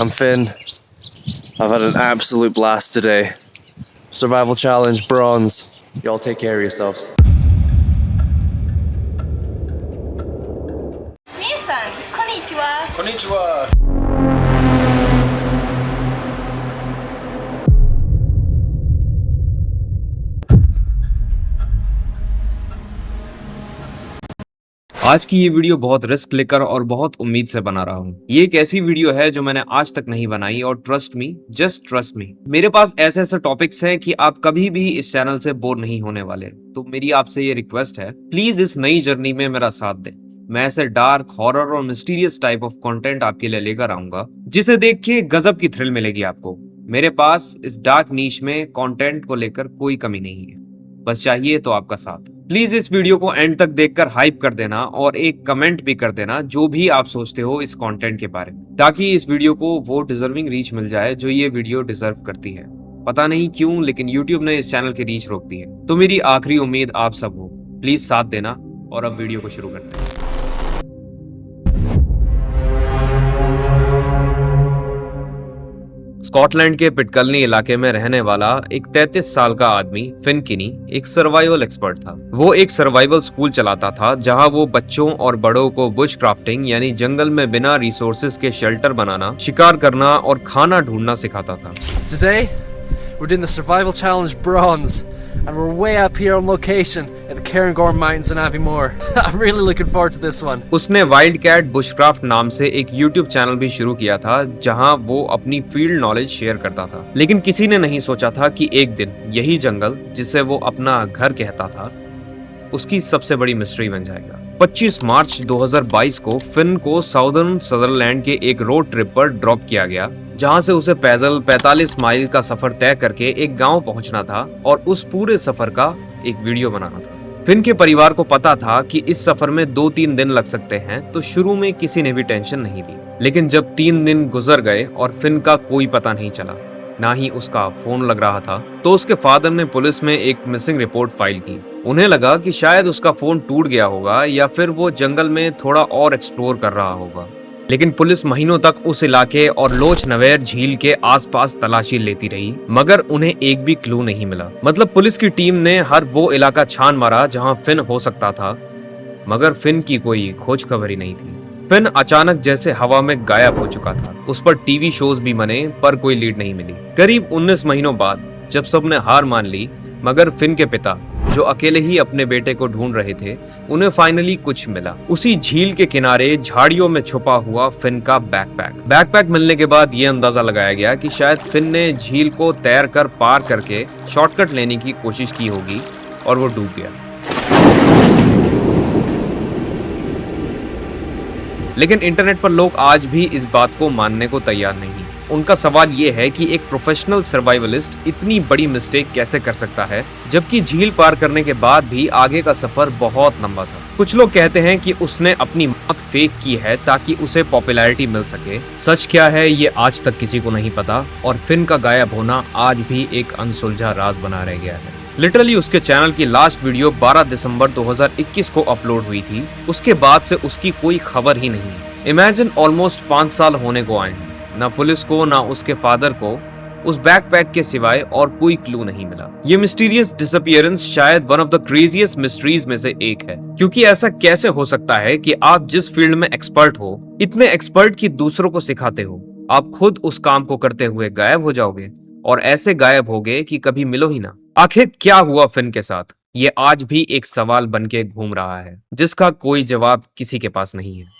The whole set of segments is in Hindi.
I'm Finn. I've had an absolute blast today. Survival challenge, bronze. Y'all take care of yourselves. Min-san, konnichiwa. Konnichiwa. आज की ये वीडियो बहुत रिस्क लेकर और बहुत उम्मीद से बना रहा हूँ। ये एक ऐसी वीडियो है जो मैंने आज तक नहीं बनाई और trust me, just trust me, मेरे पास ऐसे ऐसे टॉपिक्स हैं कि आप कभी भी इस चैनल से बोर नहीं होने वाले। तो मेरी आपसे ये रिक्वेस्ट है, प्लीज इस नई जर्नी में मेरा साथ दें। मैं ऐसे डार्क, हॉरर और मिस्टीरियस टाइप ऑफ कंटेंट आपके लिए लेकर आऊंगा जिसे देख के गजब की थ्रिल मिलेगी आपको। मेरे पास इस डार्क नीश में कंटेंट को लेकर कोई कमी नहीं है, बस चाहिए तो आपका साथ। प्लीज इस वीडियो को एंड तक देखकर हाइप कर देना और एक कमेंट भी कर देना जो भी आप सोचते हो इस कंटेंट के बारे में, ताकि इस वीडियो को वो डिजर्विंग रीच मिल जाए जो ये वीडियो डिजर्व करती है। पता नहीं क्यों, लेकिन यूट्यूब ने इस चैनल की रीच रोक दी है। तो मेरी आखिरी उम्मीद आप सब हो, प्लीज साथ देना और अब वीडियो को शुरू करते हैं। स्कॉटलैंड के पिटकलनी इलाके में रहने वाला एक 33 साल का आदमी फिन किनी एक सर्वाइवल एक्सपर्ट था। वो एक सर्वाइवल स्कूल चलाता था जहां वो बच्चों और बड़ों को बुश क्राफ्टिंग यानी जंगल में बिना रिसोर्सेज के शेल्टर बनाना, शिकार करना और खाना ढूंढना सिखाता था। Today, we're doing the survival challenge bronze, and we're way up here on location in the Cairngorm Mountains in Aviemore. I'm really looking forward to this one. उसने वाइल्ड कैट बुशक्राफ्ट नाम से एक YouTube चैनल भी शुरू किया था जहां वो अपनी फील्ड नॉलेज शेयर करता था। लेकिन किसी ने नहीं सोचा था कि एक दिन यही जंगल, जिसे वो अपना घर कहता था, उसकी सबसे बड़ी मिस्ट्री बन जाएगा। 25 मार्च 2022 को फिन को साउदर्न सदरलैंड के एक रोड ट्रिप पर ड्रॉप किया गया, जहां से उसे पैदल 45 माइल का सफर तय करके एक गांव पहुंचना था और उस पूरे सफर का एक वीडियो बनाना था। फिन के परिवार को पता था कि इस सफर में 2-3 दिन लग सकते हैं, तो शुरू में किसी ने भी टेंशन नहीं ली। लेकिन जब 3 दिन गुजर गए और फिन का कोई पता नहीं चला, ना ही उसका फोन लग रहा था, तो उसके फादर ने पुलिस में एक मिसिंग रिपोर्ट फाइल की। उन्हें लगा कि शायद उसका फोन टूट गया होगा या फिर वो जंगल में थोड़ा और एक्सप्लोर कर रहा होगा। लेकिन पुलिस महीनों तक उस इलाके और लोच नवेर झील के आसपास तलाशी लेती रही, मगर उन्हें एक भी क्लू नहीं मिला। मतलब पुलिस की टीम ने हर वो इलाका छान मारा जहां फिन हो सकता था, मगर फिन की कोई खोज खबर ही नहीं थी। फिन अचानक जैसे हवा में गायब हो चुका था। उस पर टीवी शोज भी बने पर कोई लीड नहीं मिली। करीब 19 महीनों बाद जब सबने हार मान ली, मगर फिन के पिता, जो अकेले ही अपने बेटे को ढूंढ रहे थे, उन्हें फाइनली कुछ मिला। उसी झील के किनारे झाड़ियों में छुपा हुआ फिन का बैकपैक मिलने के बाद ये अंदाजा लगाया गया कि शायद फिन ने झील को तैर कर पार करके शॉर्टकट लेने की कोशिश की होगी और वो डूब गया। लेकिन इंटरनेट पर लोग आज भी इस बात को मानने को तैयार नहीं। उनका सवाल ये है कि एक प्रोफेशनल सर्वाइवलिस्ट इतनी बड़ी मिस्टेक कैसे कर सकता है, जबकि झील पार करने के बाद भी आगे का सफर बहुत लंबा था। कुछ लोग कहते हैं कि उसने अपनी मौत फेक की है ताकि उसे पॉपुलैरिटी मिल सके। सच क्या है ये आज तक किसी को नहीं पता और फिन का गायब होना आज भी एक अनसुलझा राज बना रह गया है। लिटरली उसके चैनल की लास्ट वीडियो 12 दिसंबर 2021 को अपलोड हुई थी। उसके बाद से उसकी कोई खबर ही नहीं। इमेजिन ऑलमोस्ट 5 साल होने को आए, ना पुलिस को ना उसके फादर को उस बैकपैक के सिवाय और कोई क्लू नहीं मिला। ये मिस्टीरियस डिसअपीयरेंस शायद one of the craziest mysteries में से एक है, क्योंकि ऐसा कैसे हो सकता है कि आप जिस फील्ड में एक्सपर्ट हो, इतने एक्सपर्ट कि दूसरों को सिखाते हो, आप खुद उस काम को करते हुए गायब हो जाओगे और ऐसे गायब होगे कि कभी मिलो ही ना। आखिर क्या हुआ फिन के साथ? ये आज भी एक सवाल बनके घूम रहा है जिसका कोई जवाब किसी के पास नहीं है।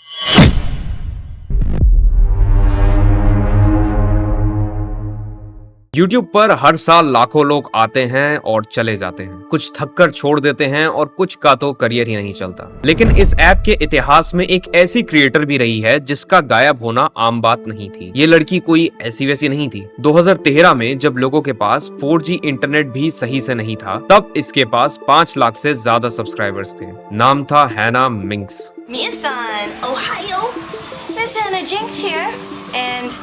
YouTube पर हर साल लाखों लोग आते हैं और चले जाते हैं। कुछ थककर छोड़ देते हैं और कुछ का तो करियर ही नहीं चलता। लेकिन इस ऐप के इतिहास में एक ऐसी क्रिएटर भी रही है जिसका गायब होना आम बात नहीं थी। ये लड़की कोई ऐसी वैसी नहीं थी। 2013 में जब लोगों के पास 4G इंटरनेट भी सही से नहीं था, तब इसके पास 5 लाख से ज्यादा सब्सक्राइबर्स थे। नाम था हैना मिंक्स। Min-san, Ohio. Miss Hannah Jinx here, and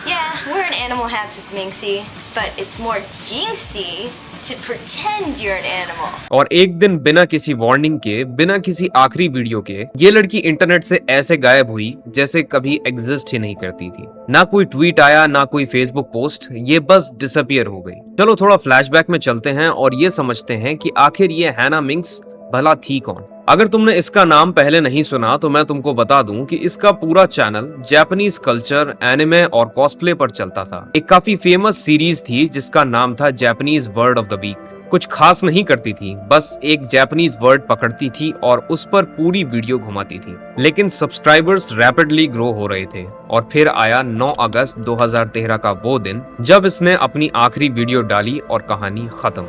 yeah, we're in animal hats with Minxie, but it's more jinxy to pretend you're an animal. और एक दिन बिना किसी वार्निंग के, बिना किसी आखिरी वीडियो के, ये लड़की इंटरनेट से ऐसे गायब हुई जैसे कभी एग्जिस्ट ही नहीं करती थी। ना कोई ट्वीट आया, ना कोई फेसबुक पोस्ट, ये बस डिसअपियर हो गई। चलो थोड़ा फ्लैशबैक में चलते हैं और ये समझते हैं कि आखिर ये हैना मिंग्स भला थी कौन। अगर तुमने इसका नाम पहले नहीं सुना तो मैं तुमको बता दूं कि इसका पूरा चैनल जापानीज कल्चर, एनिमे और कॉस्प्ले पर चलता था। एक काफी फेमस सीरीज थी जिसका नाम था Japanese word of the week. कुछ खास नहीं करती थी, बस एक जापानीज वर्ड पकड़ती थी और उस पर पूरी वीडियो घुमाती थी। लेकिन सब्सक्राइबर्स रैपिडली ग्रो हो रहे थे और फिर आया 9 अगस्त 2013 का वो दिन जब इसने अपनी आखिरी वीडियो डाली और कहानी खत्म।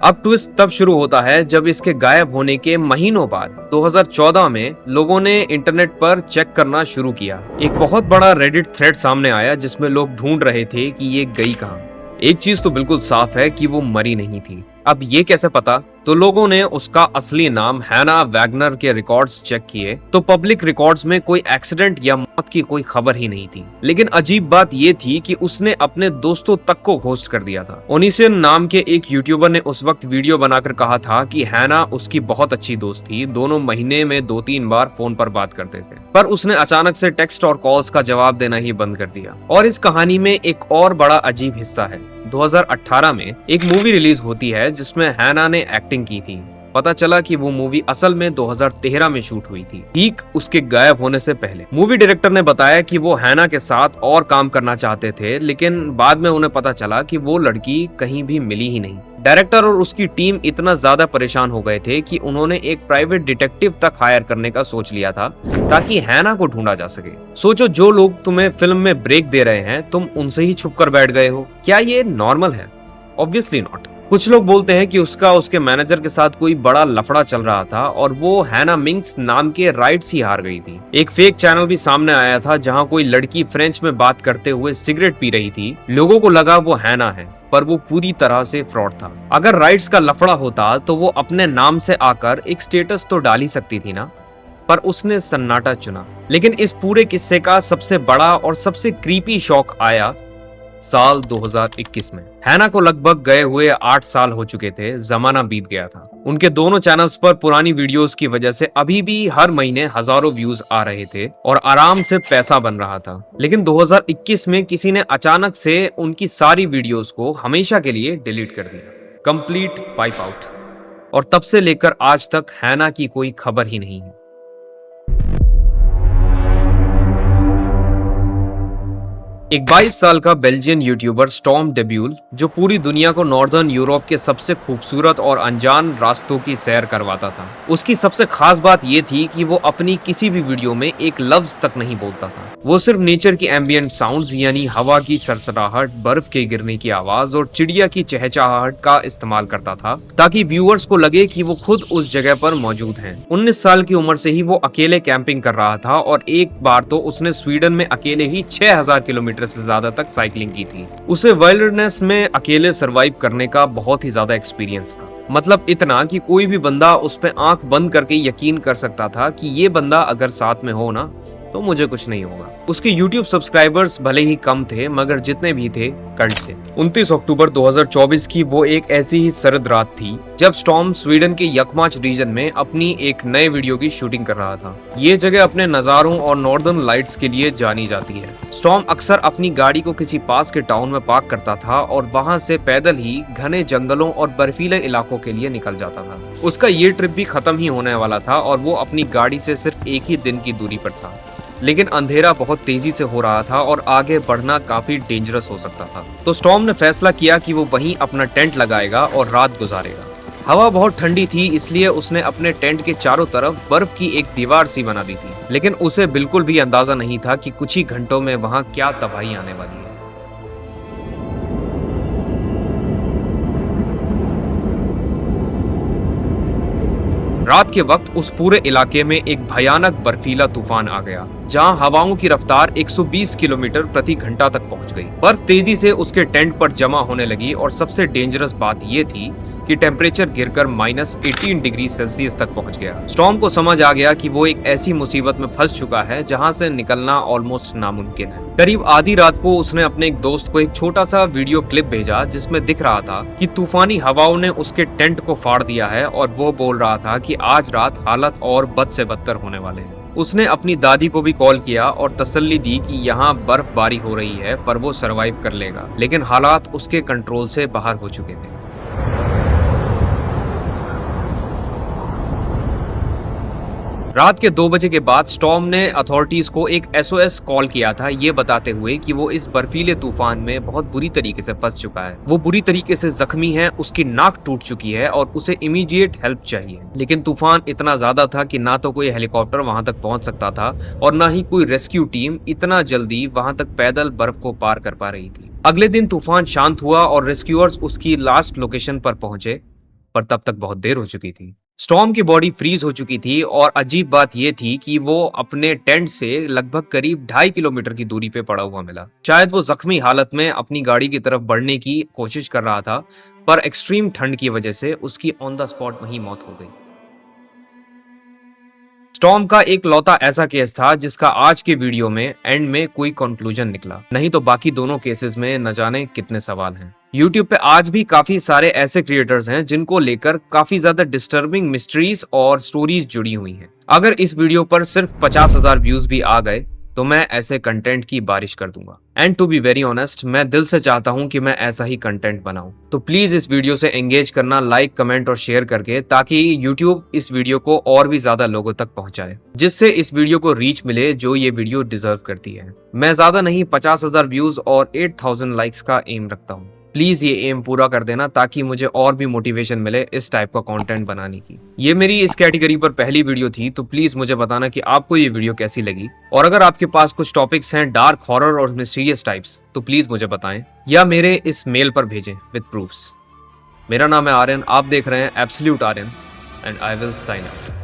अब ट्विस्ट तब शुरू होता है जब इसके गायब होने के महीनों बाद 2014 में लोगों ने इंटरनेट पर चेक करना शुरू किया। एक बहुत बड़ा रेडिट थ्रेड सामने आया जिसमें लोग ढूंढ रहे थे कि ये गई कहां। एक चीज तो बिल्कुल साफ है कि वो मरी नहीं थी। अब ये कैसे पता? तो लोगों ने उसका असली नाम हैना वैगनर के रिकॉर्ड्स चेक किए तो पब्लिक रिकॉर्ड्स में कोई एक्सीडेंट या मौत की कोई खबर ही नहीं थी। लेकिन अजीब बात ये थी कि उसने अपने दोस्तों तक को घोस्ट कर दिया था। ओनिसियन नाम के एक यूट्यूबर ने उस वक्त वीडियो बनाकर कहा था कि हैना उसकी बहुत अच्छी दोस्त थी, दोनों महीने में 2-3 बार फोन पर बात करते थे। पर उसने अचानक से टेक्स्ट और कॉल्स का जवाब देना ही बंद कर दिया। और इस कहानी में एक और बड़ा अजीब हिस्सा है। 2018 में एक मूवी रिलीज होती है जिसमें हैना ने एक्टिंग की थी। पता चला कि वो मूवी असल में 2013 में शूट हुई थी, ठीक उसके गायब होने से पहले। मूवी डायरेक्टर ने बताया कि वो हैना के साथ और काम करना चाहते थे, लेकिन बाद में उन्हें पता चला कि वो लड़की कहीं भी मिली ही नहीं। डायरेक्टर और उसकी टीम इतना ज्यादा परेशान हो गए थे कि उन्होंने एक प्राइवेट डिटेक्टिव तक हायर करने का सोच लिया था ताकि हैना को ढूंढा जा सके। सोचो, जो लोग तुम्हें फिल्म में ब्रेक दे रहे हैं, तुम उनसे ही छुप कर बैठ गए हो। क्या ये नॉर्मल है? Obviously not. कुछ लोग बोलते हैं कि उसके मैनेजर के साथ कोई बड़ा लफड़ा चल रहा था और वो हैना मिंग्स नाम के राइट्स ही हार गई थी। एक फेक चैनल भी सामने आया था जहां कोई लड़की फ्रेंच में बात करते हुए सिगरेट पी रही थी। लोगों को लगा वो हैना है, पर वो पूरी तरह से फ्रॉड था। अगर राइट्स का लफड़ा होता तो वो अपने नाम से आकर एक स्टेटस तो डाल ही सकती थी ना, पर उसने सन्नाटा चुना। लेकिन इस पूरे किस्से का सबसे बड़ा और सबसे क्रीपी शॉक आया साल 2021 में। हैना को लगभग गए हुए 8 साल हो चुके थे, जमाना बीत गया था। उनके दोनों चैनल्स पर पुरानी वीडियोस की वजह से अभी भी हर महीने हजारों व्यूज आ रहे थे और आराम से पैसा बन रहा था। लेकिन 2021 में किसी ने अचानक से उनकी सारी वीडियोस को हमेशा के लिए डिलीट कर दिया, कंप्लीट वाइप आउट। और तब से लेकर आज तक हैना की कोई खबर ही नहीं है। एक 22 साल का बेल्जियन यूट्यूबर स्टॉर्म डेब्यूल, जो पूरी दुनिया को नॉर्दर्न यूरोप के सबसे खूबसूरत और अनजान रास्तों की सैर करवाता था। उसकी सबसे खास बात ये थी कि वो अपनी किसी भी वीडियो में एक लफ्ज तक नहीं बोलता था। वो सिर्फ नेचर की एम्बियंट साउंड्स यानी हवा की सरसराहट, बर्फ के गिरने की आवाज और चिड़िया की चहचहाहट का इस्तेमाल करता था ताकि व्यूअर्स को लगे कि वो खुद उस जगह पर मौजूद हैं। 19 साल की उम्र से ही वो अकेले कैंपिंग कर रहा था और एक बार तो उसने स्वीडन में अकेले ही 6000 किलोमीटर से ज्यादा तक साइकिलिंग की थी। उसे वाइल्डनेस में अकेले सरवाइव करने का बहुत ही ज्यादा एक्सपीरियंस था। मतलब इतना कि कोई भी बंदा उस पे आंख बंद करके यकीन कर सकता था कि ये बंदा अगर साथ में हो ना तो मुझे कुछ नहीं होगा। उसके YouTube सब्सक्राइबर्स भले ही कम थे, मगर जितने भी थे कल्ट थे। 29 अक्टूबर 2024 की वो एक ऐसी ही सर्द रात थी जब स्टॉर्म स्वीडन के यकमाच रीजन में अपनी एक नए वीडियो की शूटिंग कर रहा था। ये जगह अपने नजारों और नॉर्दर्न लाइट्स के लिए जानी जाती है। स्टॉर्म अक्सर अपनी गाड़ी को किसी पास के टाउन में पार्क करता था और वहाँ से पैदल ही घने जंगलों और बर्फीले इलाकों के लिए निकल जाता था। उसका ये ट्रिप भी खत्म ही होने वाला था और वो अपनी गाड़ी से सिर्फ एक ही दिन की दूरी पर था। लेकिन अंधेरा बहुत तेजी से हो रहा था और आगे बढ़ना काफी डेंजरस हो सकता था। तो स्टॉर्म ने फैसला किया कि वो वहीं अपना टेंट लगाएगा और रात गुजारेगा। हवा बहुत ठंडी थी, इसलिए उसने अपने टेंट के चारों तरफ बर्फ की एक दीवार सी बना दी थी। लेकिन उसे बिल्कुल भी अंदाजा नहीं था कि कुछ ही घंटों में वहां क्या तबाही आने वाली है। रात के वक्त उस पूरे इलाके में एक भयानक बर्फीला तूफान आ गया, जहां हवाओं की रफ्तार 120 किलोमीटर प्रति घंटा तक पहुंच गई। बर्फ तेजी से उसके टेंट पर जमा होने लगी और सबसे डेंजरस बात यह थी कि टेम्परेचर गिरकर -18 डिग्री सेल्सियस तक पहुंच गया। स्टॉर्म को समझ आ गया कि वो एक ऐसी मुसीबत में फंस चुका है जहां से निकलना ऑलमोस्ट नामुमकिन है। करीब आधी रात को उसने अपने एक दोस्त को एक छोटा सा वीडियो क्लिप भेजा जिसमें दिख रहा था कि तूफानी हवाओं ने उसके टेंट को फाड़ दिया है और वो बोल रहा था कि आज रात हालत और बद से बदतर होने वाले हैं। उसने अपनी दादी को भी कॉल किया और तसल्ली दी कि यहाँ बर्फबारी हो रही है पर वो सरवाइव कर लेगा, लेकिन हालात उसके कंट्रोल से बाहर हो चुके थे। रात के 2 बजे के बाद स्टॉर्म ने अथॉरिटीज को एक SOS कॉल किया था, ये बताते हुए कि वो इस बर्फीले तूफान में बहुत बुरी तरीके से फंस चुका है। वो बुरी तरीके से जख्मी है, उसकी नाक टूट चुकी है और उसे इमीडिएट हेल्प चाहिए। लेकिन तूफान इतना ज्यादा था कि ना तो कोई हेलीकॉप्टर वहां तक पहुंच सकता था और ना ही कोई रेस्क्यू टीम इतना जल्दी वहां तक पैदल बर्फ को पार कर पा रही थी। अगले दिन तूफान शांत हुआ और रेस्क्यूअर्स उसकी लास्ट लोकेशन पर पहुंचे, पर तब तक बहुत देर हो चुकी थी। स्टॉर्म की बॉडी फ्रीज हो चुकी थी और अजीब बात यह थी कि वो अपने टेंट से लगभग करीब 2.5 किलोमीटर की दूरी पे पड़ा हुआ मिला। शायद वो जख्मी हालत में अपनी गाड़ी की तरफ बढ़ने की कोशिश कर रहा था, पर एक्सट्रीम ठंड की वजह से उसकी ऑन द स्पॉट वहीं मौत हो गई। स्टॉर्म का एक लौता ऐसा केस था जिसका आज के वीडियो में एंड में कोई कंक्लूजन निकला, नहीं तो बाकी दोनों केसेस में न जाने कितने सवाल हैं। YouTube पे आज भी काफी सारे ऐसे क्रिएटर्स हैं जिनको लेकर काफी ज्यादा डिस्टर्बिंग मिस्ट्रीज और स्टोरीज जुड़ी हुई हैं। अगर इस वीडियो पर सिर्फ 50,000 व्यूज भी आ गए तो मैं ऐसे कंटेंट की बारिश कर दूंगा। And to be very honest, मैं दिल से चाहता हूं कि मैं ऐसा ही कंटेंट बनाऊं। तो प्लीज इस वीडियो से एंगेज करना लाइक, कमेंट और शेयर करके, ताकि YouTube इस वीडियो को और भी ज्यादा लोगों तक पहुंचाए, जिससे इस वीडियो को रीच मिले जो ये वीडियो डिजर्व करती है। मैं ज्यादा नहीं 50,000 व्यूज और 8,000 लाइक्स का एम रखता हूँ। प्लीज ये एम पूरा कर देना ताकि मुझे और भी मोटिवेशन मिले इस टाइप का कंटेंट बनाने की। ये मेरी इस कैटेगरी पर पहली वीडियो थी, तो प्लीज मुझे बताना कि आपको ये वीडियो कैसी लगी, और अगर आपके पास कुछ टॉपिक्स हैं डार्क, हॉरर और मिस्टीरियस टाइप्स तो प्लीज मुझे बताएं या मेरे इस मेल पर भेजें विद प्रूफ्स। मेरा नाम है आर्यन, आप देख रहे हैं absolute Aryan, and I will sign out.